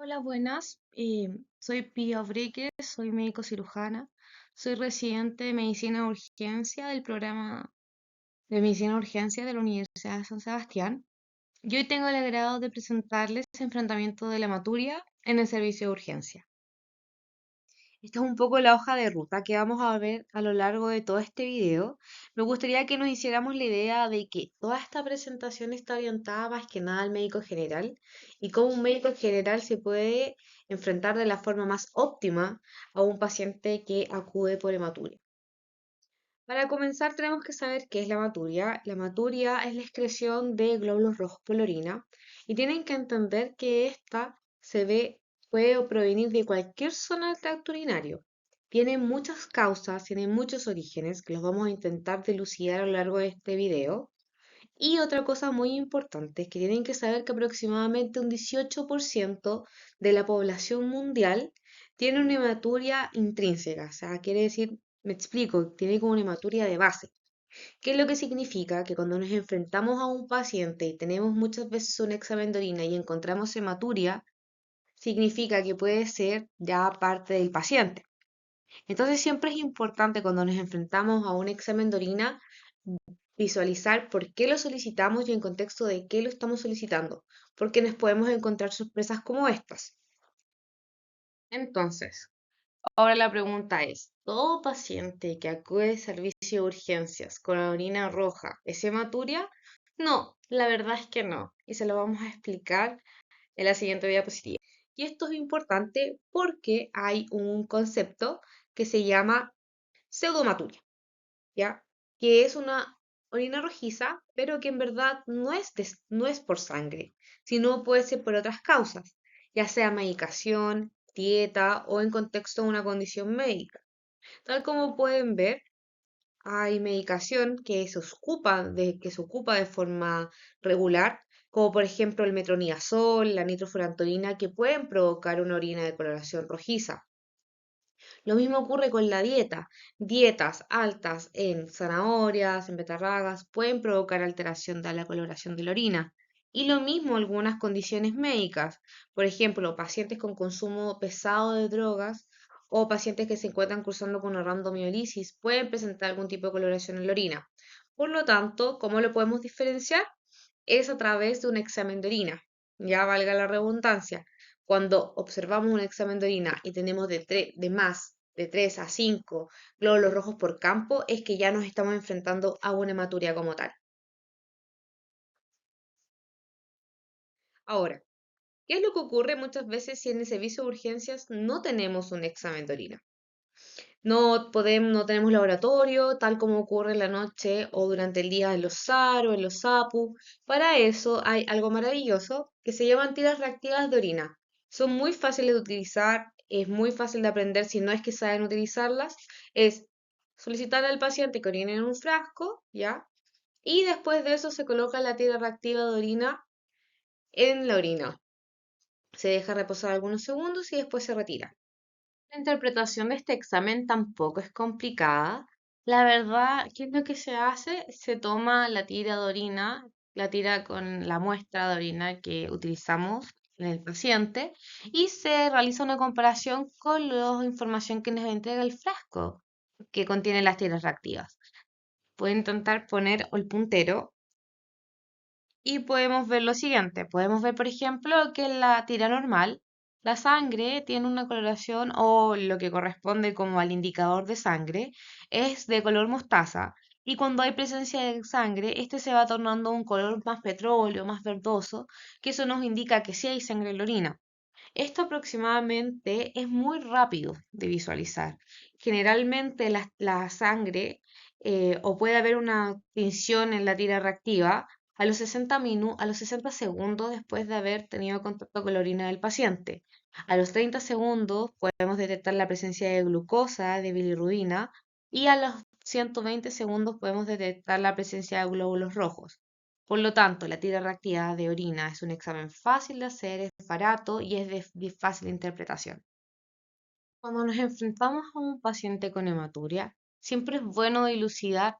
Hola, buenas. Soy Pia Brique, soy médico cirujana. Soy residente de medicina de urgencia del programa de medicina de urgencia de la Universidad de San Sebastián. Y hoy tengo el agrado de presentarles enfrentamiento de la hematuria en el servicio de urgencia. Esta es un poco la hoja de ruta que vamos a ver a lo largo de todo este video. Me gustaría que nos hiciéramos la idea de que toda esta presentación está orientada más que nada al médico general y cómo un médico general se puede enfrentar de la forma más óptima a un paciente que acude por hematuria. Para comenzar, tenemos que saber qué es la hematuria. La hematuria es la excreción de glóbulos rojos por la orina y tienen que entender que esta puede provenir de cualquier zona del tracto urinario. Tiene muchas causas, tiene muchos orígenes que los vamos a intentar dilucidar a lo largo de este video. Y otra cosa muy importante es que tienen que saber que aproximadamente un 18% de la población mundial tiene una hematuria intrínseca, o sea, quiere decir, me explico, tiene como una hematuria de base. ¿Qué es lo que significa? Que cuando nos enfrentamos a un paciente y tenemos muchas veces un examen de orina y encontramos hematuria, significa que puede ser ya parte del paciente. Entonces siempre es importante cuando nos enfrentamos a un examen de orina visualizar por qué lo solicitamos y en contexto de qué lo estamos solicitando, porque nos podemos encontrar sorpresas como estas. Entonces, ahora la pregunta es, ¿todo paciente que acude al servicio de urgencias con la orina roja es hematuria? No, la verdad es que no, y se lo vamos a explicar en la siguiente diapositiva. Y esto es importante porque hay un concepto que se llama pseudomaturia, ¿ya? Que es una orina rojiza, pero que en verdad no es por sangre, sino puede ser por otras causas, ya sea medicación, dieta o en contexto de una condición médica. Tal como pueden ver, hay medicación que se ocupa de forma regular, como por ejemplo el metronidazol, la nitrofurantoína, que pueden provocar una orina de coloración rojiza. Lo mismo ocurre con la dieta. Dietas altas en zanahorias, en betarragas, pueden provocar alteración de la coloración de la orina. Y lo mismo algunas condiciones médicas, por ejemplo, pacientes con consumo pesado de drogas o pacientes que se encuentran cursando con una randomiolisis pueden presentar algún tipo de coloración en la orina. Por lo tanto, ¿cómo lo podemos diferenciar? Es a través de un examen de orina. Ya valga la redundancia. Cuando observamos un examen de orina y tenemos de más de 3 a 5 glóbulos rojos por campo, es que ya nos estamos enfrentando a una hematuria como tal. Ahora, ¿qué es lo que ocurre muchas veces si en el servicio de urgencias no tenemos un examen de orina? No tenemos laboratorio, tal como ocurre en la noche o durante el día en los SAR o en los SAPU. Para eso hay algo maravilloso que se llaman tiras reactivas de orina. Son muy fáciles de utilizar, es muy fácil de aprender si no es que saben utilizarlas. Es solicitar al paciente que orine en un frasco, ¿ya? Y después de eso se coloca la tira reactiva de orina en la orina. Se deja reposar algunos segundos y después se retira. La interpretación de este examen tampoco es complicada. La verdad, ¿qué es lo que se hace? Se toma la tira de orina, la tira con la muestra de orina que utilizamos en el paciente y se realiza una comparación con la información que nos entrega el frasco que contiene las tiras reactivas. Puede intentar poner el puntero y podemos ver lo siguiente. Podemos ver, por ejemplo, que en la tira normal, la sangre tiene una coloración o lo que corresponde como al indicador de sangre es de color mostaza. Y cuando hay presencia de sangre, este se va tornando un color más petróleo, más verdoso, que eso nos indica que sí hay sangre en la orina. Esto aproximadamente es muy rápido de visualizar. Generalmente la sangre o puede haber una tinción en la tira reactiva a los 60 segundos después de haber tenido contacto con la orina del paciente. A los 30 segundos podemos detectar la presencia de glucosa, de bilirrubina, y a los 120 segundos podemos detectar la presencia de glóbulos rojos. Por lo tanto, la tira reactiva de orina es un examen fácil de hacer, es barato y es de fácil interpretación. Cuando nos enfrentamos a un paciente con hematuria, siempre es bueno dilucidar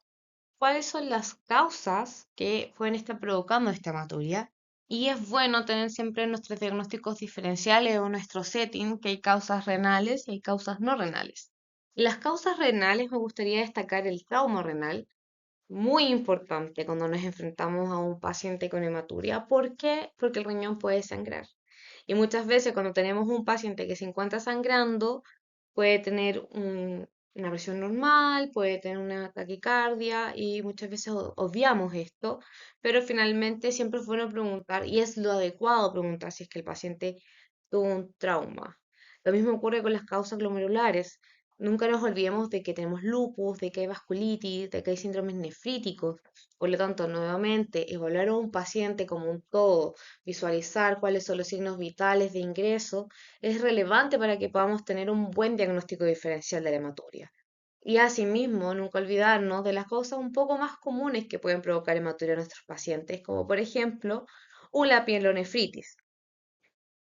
cuáles son las causas que pueden estar provocando esta hematuria Y es bueno tener siempre nuestros diagnósticos diferenciales o nuestro setting, que hay causas renales y hay causas no renales. Las causas renales me gustaría destacar el trauma renal, muy importante cuando nos enfrentamos a un paciente con hematuria. ¿Por qué? Porque el riñón puede sangrar. Y muchas veces cuando tenemos un paciente que se encuentra sangrando, puede tener una presión normal, puede tener una taquicardia y muchas veces obviamos esto, pero finalmente siempre es bueno preguntar y es lo adecuado preguntar si es que el paciente tuvo un trauma. Lo mismo ocurre con las causas glomerulares. Nunca nos olvidemos de que tenemos lupus, de que hay vasculitis, de que hay síndromes nefríticos. Por lo tanto, nuevamente, evaluar a un paciente como un todo, visualizar cuáles son los signos vitales de ingreso, es relevante para que podamos tener un buen diagnóstico diferencial de la hematuria. Y asimismo, nunca olvidarnos de las causas un poco más comunes que pueden provocar hematuria en nuestros pacientes, como por ejemplo una pielonefritis.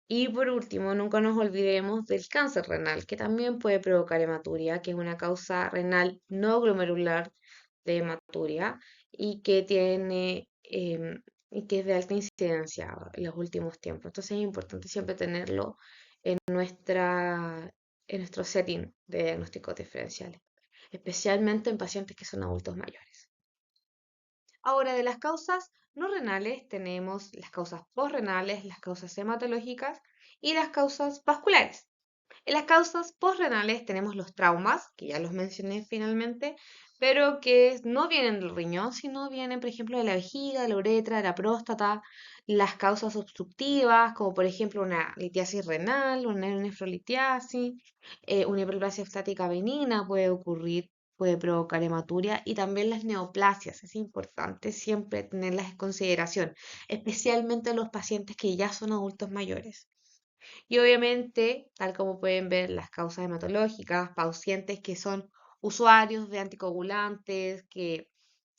Y por último, nunca nos olvidemos del cáncer renal, que también puede provocar hematuria, que es una causa renal no glomerular de hematuria y que y que es de alta incidencia en los últimos tiempos. Entonces es importante siempre tenerlo en en nuestro setting de diagnósticos diferenciales, especialmente en pacientes que son adultos mayores. Ahora, de las causas no renales tenemos las causas posrenales, las causas hematológicas y las causas vasculares. En las causas posrenales tenemos los traumas, que ya los mencioné finalmente, pero que no vienen del riñón, sino vienen, por ejemplo, de la vejiga, de la uretra, de la próstata, las causas obstructivas, como por ejemplo una litiasis renal, una nefrolitiasis, una hiperplasia estática benigna puede ocurrir, puede provocar hematuria y también las neoplasias. Es importante siempre tenerlas en consideración, especialmente en los pacientes que ya son adultos mayores. Y obviamente, tal como pueden ver, las causas hematológicas, pacientes que son usuarios de anticoagulantes, que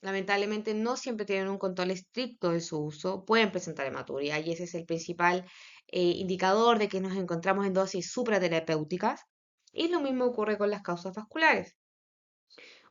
lamentablemente no siempre tienen un control estricto de su uso, pueden presentar hematuria y ese es el principal indicador de que nos encontramos en dosis supraterapéuticas. Y lo mismo ocurre con las causas vasculares.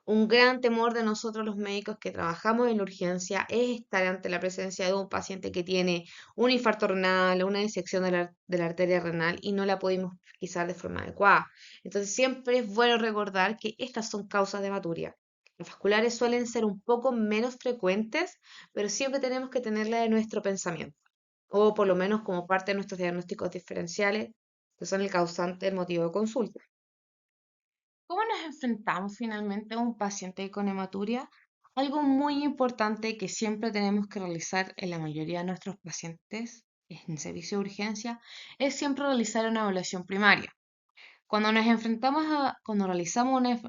Un gran temor de nosotros los médicos que trabajamos en la urgencia es estar ante la presencia de un paciente que tiene un infarto renal o una disección de la arteria renal y no la pudimos pesquisar de forma adecuada. Entonces siempre es bueno recordar que estas son causas de hematuria. Las vasculares suelen ser un poco menos frecuentes, pero siempre tenemos que tenerla en nuestro pensamiento, o por lo menos como parte de nuestros diagnósticos diferenciales, que son el causante del motivo de consulta. ¿Cómo nos enfrentamos finalmente a un paciente con hematuria? Algo muy importante que siempre tenemos que realizar en la mayoría de nuestros pacientes en servicio de urgencia es siempre realizar una evaluación primaria. Cuando realizamos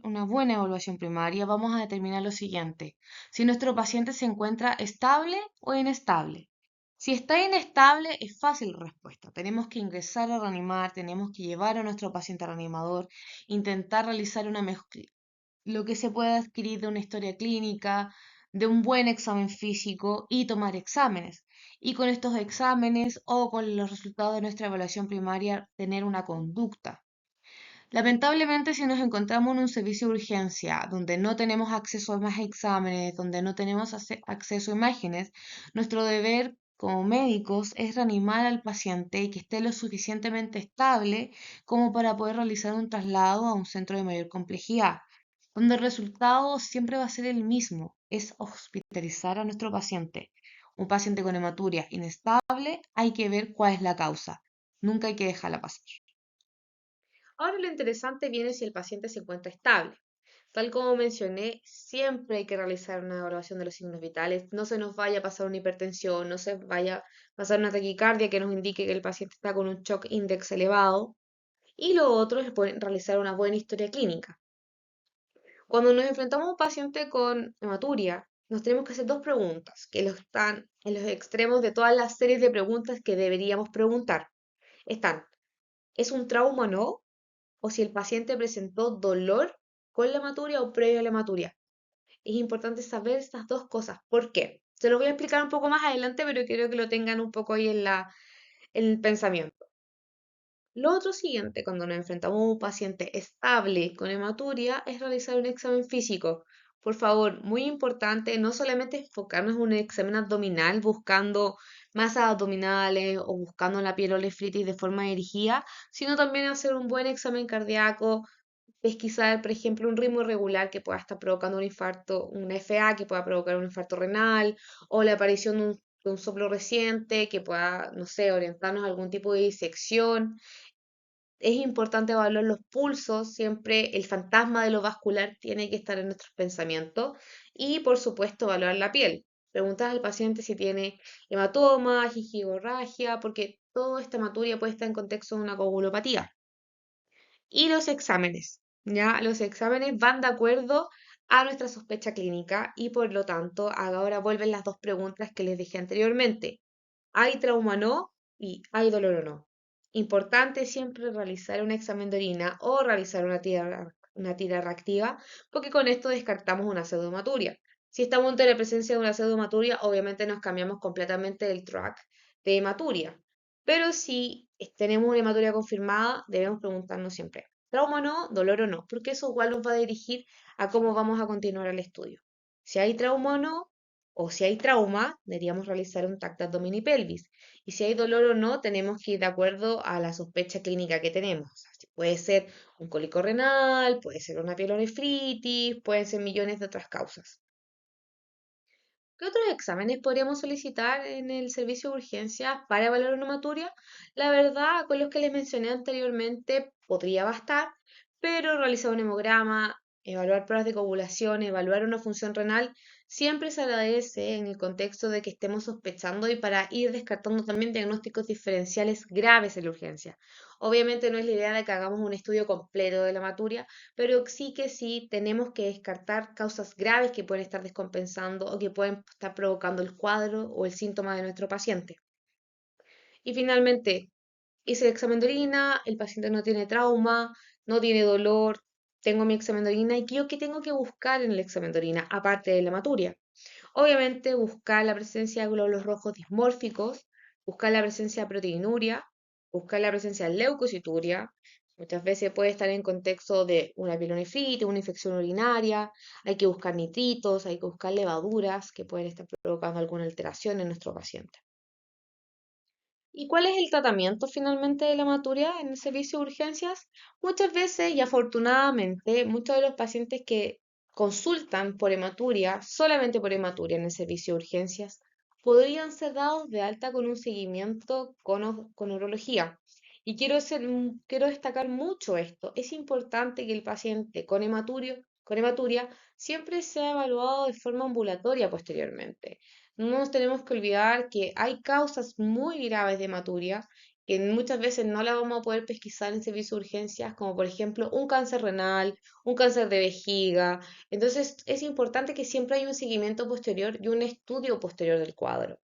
una buena evaluación primaria, vamos a determinar lo siguiente: si nuestro paciente se encuentra estable o inestable. Si está inestable, es fácil la respuesta. Tenemos que ingresar a reanimar, tenemos que llevar a nuestro paciente al reanimador, intentar realizar lo que se pueda adquirir de una historia clínica, de un buen examen físico y tomar exámenes. Y con estos exámenes o con los resultados de nuestra evaluación primaria, tener una conducta. Lamentablemente, si nos encontramos en un servicio de urgencia donde no tenemos acceso a más exámenes, donde no tenemos acceso a imágenes, nuestro deber como médicos es reanimar al paciente y que esté lo suficientemente estable como para poder realizar un traslado a un centro de mayor complejidad, donde el resultado siempre va a ser el mismo, es hospitalizar a nuestro paciente. Un paciente con hematuria inestable, hay que ver cuál es la causa. Nunca hay que dejarla pasar. Ahora lo interesante viene si el paciente se encuentra estable. Tal como mencioné, siempre hay que realizar una evaluación de los signos vitales. No se nos vaya a pasar una hipertensión, no se vaya a pasar una taquicardia que nos indique que el paciente está con un shock index elevado. Y lo otro es realizar una buena historia clínica. Cuando nos enfrentamos a un paciente con hematuria, nos tenemos que hacer dos preguntas, que están en los extremos de todas las series de preguntas que deberíamos preguntar. Están, ¿es un trauma o no? O si el paciente presentó dolor con la hematuria o previo a la hematuria. Es importante saber estas dos cosas. ¿Por qué? Se lo voy a explicar un poco más adelante, pero quiero que lo tengan un poco ahí en el pensamiento. Lo otro siguiente, cuando nos enfrentamos a un paciente estable con hematuria, es realizar un examen físico. Por favor, muy importante, no solamente enfocarnos en un examen abdominal buscando masas abdominales o buscando la pielonefritis de forma dirigida, sino también hacer un buen examen cardíaco, pesquisar, por ejemplo, un ritmo irregular que pueda estar provocando un infarto, un FA que pueda provocar un infarto renal, o la aparición de un soplo reciente que pueda, no sé, orientarnos a algún tipo de disección. Es importante evaluar los pulsos, siempre el fantasma de lo vascular tiene que estar en nuestros pensamientos y por supuesto evaluar la piel. Preguntar al paciente si tiene hematoma, gingivorragia, porque toda esta hematuria puede estar en contexto de una coagulopatía. Y los exámenes, ¿ya? Los exámenes van de acuerdo a nuestra sospecha clínica y por lo tanto ahora vuelven las dos preguntas que les dije anteriormente. ¿Hay trauma o no? Y ¿hay dolor o no? Importante siempre realizar un examen de orina o realizar una tira reactiva, porque con esto descartamos una pseudomaturia. Si estamos ante la presencia de una pseudomaturia, obviamente nos cambiamos completamente del track de hematuria. Pero si tenemos una hematuria confirmada, debemos preguntarnos siempre, ¿trauma o no? ¿Dolor o no? Porque eso igual nos va a dirigir a cómo vamos a continuar el estudio. Si hay trauma o no, o si hay trauma, deberíamos realizar un TAC de abdomen y pelvis. Y si hay dolor o no, tenemos que ir de acuerdo a la sospecha clínica que tenemos. O sea, puede ser un cólico renal, puede ser una pielonefritis, pueden ser millones de otras causas. ¿Qué otros exámenes podríamos solicitar en el servicio de urgencias para evaluar una hematuria? La verdad, con los que les mencioné anteriormente podría bastar, pero realizar un hemograma, evaluar pruebas de coagulación, evaluar una función renal, siempre se agradece en el contexto de que estemos sospechando y para ir descartando también diagnósticos diferenciales graves en la urgencia. Obviamente no es la idea de que hagamos un estudio completo de la hematuria, pero sí que sí tenemos que descartar causas graves que pueden estar descompensando o que pueden estar provocando el cuadro o el síntoma de nuestro paciente. Y finalmente, hice el examen de orina, el paciente no tiene trauma, no tiene dolor, tengo mi examen de orina y ¿qué tengo que buscar en el examen de orina aparte de la hematuria? Obviamente buscar la presencia de glóbulos rojos dismórficos, buscar la presencia de proteinuria, buscar la presencia de leucocituria. Muchas veces puede estar en contexto de una pielonefritis, una infección urinaria. Hay que buscar nitritos, hay que buscar levaduras que pueden estar provocando alguna alteración en nuestro paciente. ¿Y cuál es el tratamiento finalmente de la hematuria en el servicio de urgencias? Muchas veces y afortunadamente, muchos de los pacientes que consultan por hematuria, solamente por hematuria en el servicio de urgencias, podrían ser dados de alta con un seguimiento con urología. Y quiero destacar mucho esto. Es importante que el paciente con hematuria siempre sea evaluado de forma ambulatoria posteriormente. No nos tenemos que olvidar que hay causas muy graves de hematuria que muchas veces no la vamos a poder pesquisar en servicio de urgencias, como por ejemplo un cáncer renal, un cáncer de vejiga. Entonces es importante que siempre haya un seguimiento posterior y un estudio posterior del cuadro.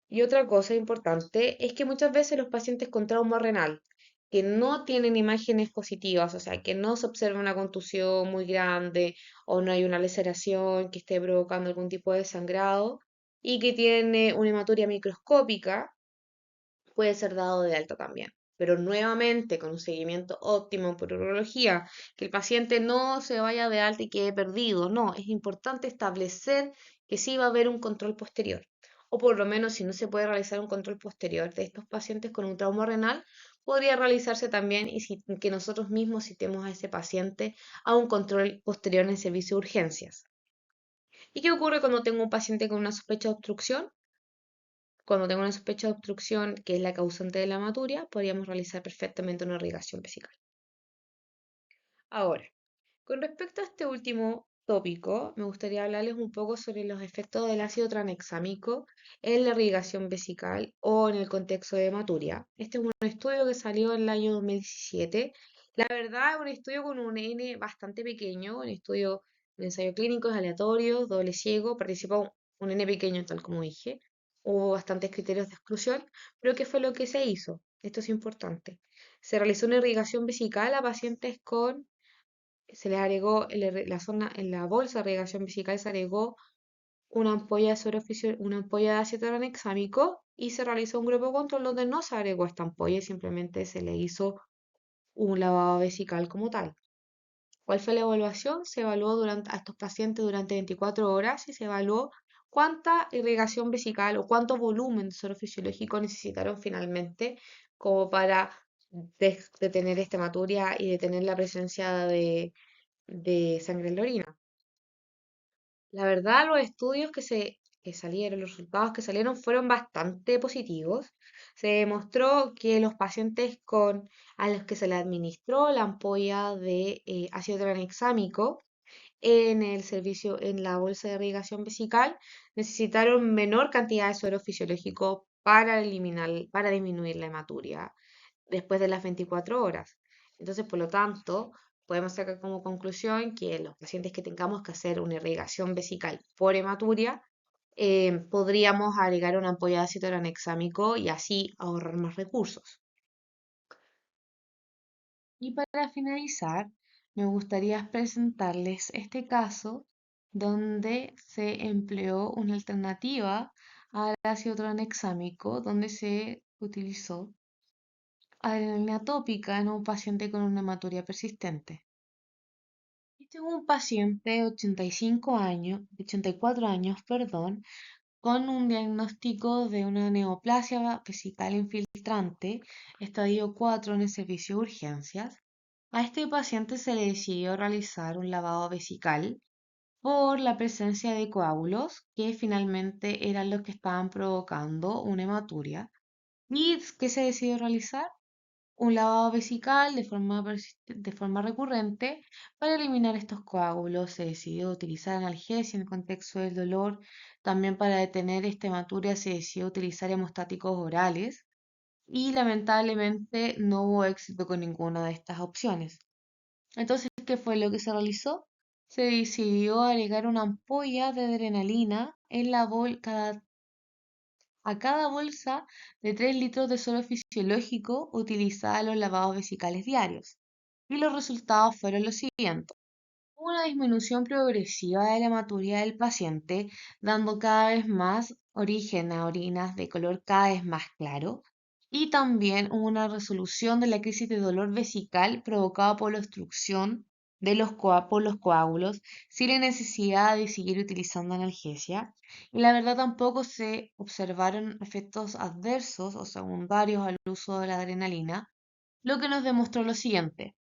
Y otra cosa importante es que muchas veces los pacientes con trauma renal que no tienen imágenes positivas, o sea, que no se observa una contusión muy grande o no hay una laceración que esté provocando algún tipo de sangrado y que tiene una hematuria microscópica, puede ser dado de alta también. Pero nuevamente con un seguimiento óptimo por urología, que el paciente no se vaya de alta y quede perdido. No, es importante establecer que sí va a haber un control posterior. O por lo menos si no se puede realizar un control posterior de estos pacientes con un trauma renal, podría realizarse también y que nosotros mismos citemos a ese paciente a un control posterior en el servicio de urgencias. ¿Y qué ocurre cuando tengo un paciente con una sospecha de obstrucción? Cuando tengo una sospecha de obstrucción, que es la causante de la hematuria, podríamos realizar perfectamente una irrigación vesical. Ahora, con respecto a este último tópico, me gustaría hablarles un poco sobre los efectos del ácido tranexámico en la irrigación vesical o en el contexto de hematuria. Este es un estudio que salió en el año 2017. La verdad, es un estudio con un N bastante pequeño, un estudio de ensayo clínico, es aleatorio, doble ciego, participó un N pequeño, tal como dije. Hubo bastantes criterios de exclusión, pero ¿qué fue lo que se hizo? Esto es importante. Se realizó una irrigación vesical a pacientes con se les agregó la zona, en la bolsa de irrigación vesical se agregó una ampolla de una ampolla de ácido tranexámico y se realizó un grupo control donde no se agregó esta ampolla y simplemente se le hizo un lavado vesical como tal. ¿Cuál fue la evaluación? Se evaluó a estos pacientes durante 24 horas y se evaluó cuánta irrigación vesical o cuánto volumen de suero fisiológico necesitaron finalmente como para detener esta hematuria y detener la presencia de sangre en la orina. La verdad, los estudios que salieron, los resultados que salieron fueron bastante positivos. Se demostró que los pacientes a los que se les administró la ampolla de ácido tranexámico en el servicio, en la bolsa de irrigación vesical, necesitaron menor cantidad de suero fisiológico para disminuir la hematuria después de las 24 horas. Entonces, por lo tanto, podemos sacar como conclusión que los pacientes que tengamos que hacer una irrigación vesical por hematuria, podríamos agregar una ampolla de ácido tranexámico y así ahorrar más recursos. Y para finalizar, me gustaría presentarles este caso donde se empleó una alternativa al ácido tranexámico, donde se utilizó adrenalina tópica en un paciente con una hematuria persistente. Este es un paciente de 84 años, perdón, con un diagnóstico de una neoplasia vesical infiltrante, estadio 4 en el servicio de urgencias. A este paciente se le decidió realizar un lavado vesical por la presencia de coágulos que finalmente eran los que estaban provocando una hematuria. ¿Y qué se decidió realizar? Un lavado vesical de forma recurrente para eliminar estos coágulos. Se decidió utilizar analgesia en el contexto del dolor. También para detener esta hematuria se decidió utilizar hemostáticos orales y lamentablemente no hubo éxito con ninguna de estas opciones. Entonces, ¿qué fue lo que se realizó? Se decidió agregar una ampolla de adrenalina en a cada bolsa de 3 litros de suero fisiológico utilizada en los lavados vesicales diarios. Y los resultados fueron los siguientes. Una disminución progresiva de la hematuria del paciente, dando cada vez más origen a orinas de color cada vez más claro, y también una resolución de la crisis de dolor vesical provocada por la obstrucción por los coágulos, sin la necesidad de seguir utilizando analgesia. Y la verdad tampoco se observaron efectos adversos o secundarios al uso de la adrenalina, lo que nos demostró lo siguiente,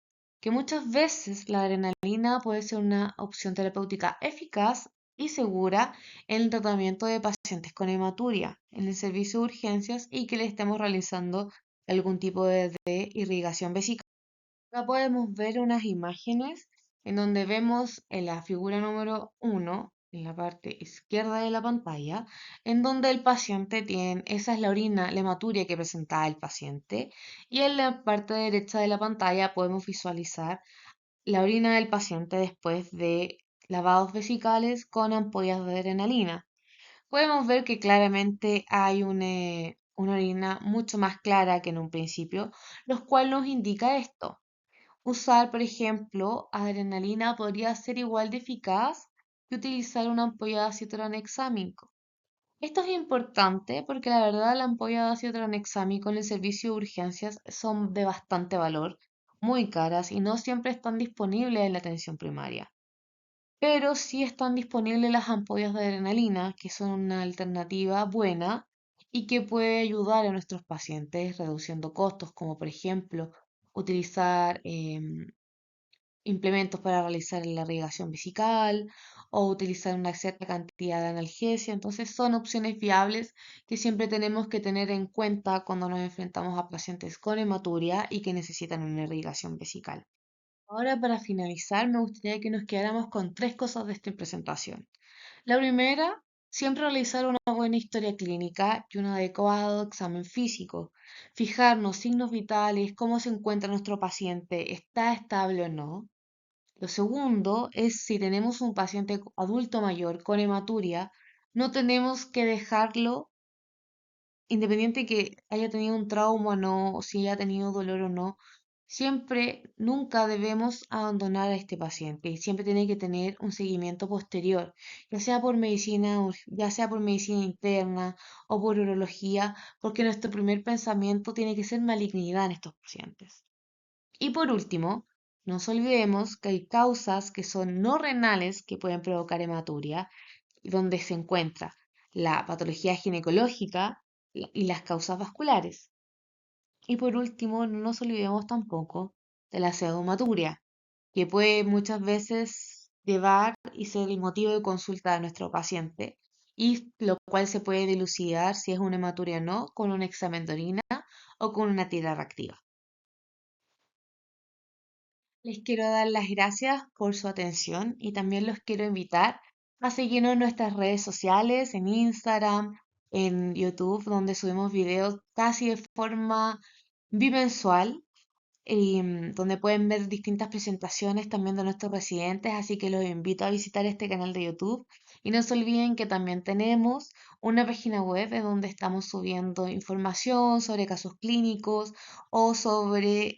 que muchas veces la adrenalina puede ser una opción terapéutica eficaz y segura en el tratamiento de pacientes con hematuria en el servicio de urgencias y que le estemos realizando algún tipo de irrigación vesical. Acá podemos ver unas imágenes en donde vemos en la figura número 1, en la parte izquierda de la pantalla, en donde el paciente tiene, esa es la orina, la hematuria que presentaba el paciente, y en la parte derecha de la pantalla podemos visualizar la orina del paciente después de lavados vesicales con ampollas de adrenalina. Podemos ver que claramente hay una orina mucho más clara que en un principio, lo cual nos indica esto. Usar, por ejemplo, adrenalina podría ser igual de eficaz que utilizar una ampolla de ácido tranexámico. Esto es importante porque la verdad la ampolla de ácido tranexámico en el servicio de urgencias son de bastante valor, muy caras y no siempre están disponibles en la atención primaria. Pero sí están disponibles las ampollas de adrenalina, que son una alternativa buena y que puede ayudar a nuestros pacientes reduciendo costos, como por ejemplo utilizar implementos para realizar la irrigación vesical o utilizar una cierta cantidad de analgesia. Entonces son opciones viables que siempre tenemos que tener en cuenta cuando nos enfrentamos a pacientes con hematuria y que necesitan una irrigación vesical. Ahora para finalizar me gustaría que nos quedáramos con tres cosas de esta presentación. La primera, siempre realizar una buena historia clínica y un adecuado examen físico. Fijarnos signos vitales, cómo se encuentra nuestro paciente, está estable o no. Lo segundo es si tenemos un paciente adulto mayor con hematuria, no tenemos que dejarlo, independiente que haya tenido un trauma o no, o si haya tenido dolor o no, siempre, nunca debemos abandonar a este paciente y siempre tiene que tener un seguimiento posterior, ya sea por medicina interna o por urología, porque nuestro primer pensamiento tiene que ser malignidad en estos pacientes. Y por último, no nos olvidemos que hay causas que son no renales que pueden provocar hematuria, donde se encuentra la patología ginecológica y las causas vasculares. Y por último, no nos olvidemos tampoco de la pseudomaturia, que puede muchas veces llevar y ser el motivo de consulta de nuestro paciente, y lo cual se puede dilucidar si es una hematuria o no con un examen de orina o con una tira reactiva. Les quiero dar las gracias por su atención y también los quiero invitar a seguirnos en nuestras redes sociales, en Instagram, en YouTube, donde subimos videos casi de forma bimensual y donde pueden ver distintas presentaciones también de nuestros residentes, así que los invito a visitar este canal de YouTube y no se olviden que también tenemos una página web en donde estamos subiendo información sobre casos clínicos o sobre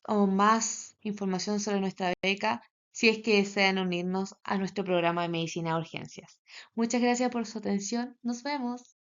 o más información sobre nuestra beca si es que desean unirnos a nuestro programa de medicina de urgencias. Muchas gracias por su atención. Nos vemos.